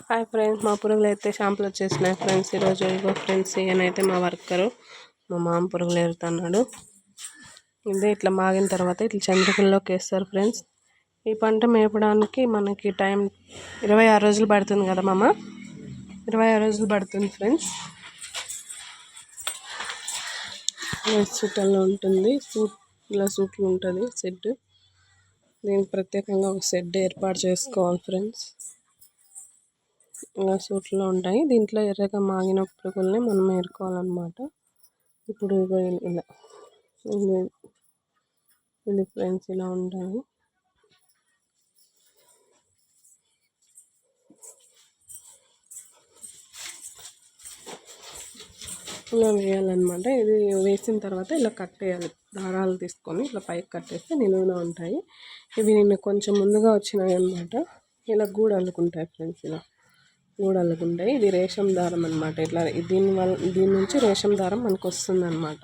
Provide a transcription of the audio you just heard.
Hi friends, మా పురుగులు అయితే షాంపులు వచ్చేసినాయి ఫ్రెండ్స్. ఈరోజు ఇగో ఫ్రెండ్స్, ఈయనైతే మా వర్కరు, మా మామ పురుగులు ఏరుతున్నాడు. ఇదే ఇట్లా మాగిన తర్వాత ఇట్లా చంద్రకుల్లోకి వేస్తారు ఫ్రెండ్స్. ఈ పంట మేపడానికి మనకి టైం 26 రోజులు పడుతుంది కదా మామ, 26 రోజులు పడుతుంది ఫ్రెండ్స్. సూటల్లో ఉంటుంది, ఇలా సూట్లు ఉంటుంది షెడ్. దీనికి ప్రత్యేకంగా ఒక షెడ్ ఏర్పాటు చేసుకోవాలి ఫ్రెండ్స్. ఇలా సూట్లో ఉంటాయి. దీంట్లో ఎర్రగా మాగిన పురుగుల్ని మనం ఏరుకోవాలన్నమాట. ఇప్పుడు ఇలా ఇది ఫ్రెండ్స్ ఇలా ఉంటాయి. ఇలా వేయాలన్నమాట. ఇది వేసిన తర్వాత ఇలా కట్టేయాలి. దారాలు తీసుకొని ఇట్లా పైకి కట్టేస్తే నిలువునా ఉంటాయి. ఇవి నిన్న కొంచెం ముందుగా వచ్చినాయి అన్నమాట. ఇలా గూడు అల్లుకుంటాయి ఫ్రెండ్స్. ఇలా గూడు అల్లుకుంటాయి. ఇది రేషం దారం అన్నమాట. ఇట్లా దీని నుంచి రేషం దారం మనకు వస్తుంది అన్నమాట.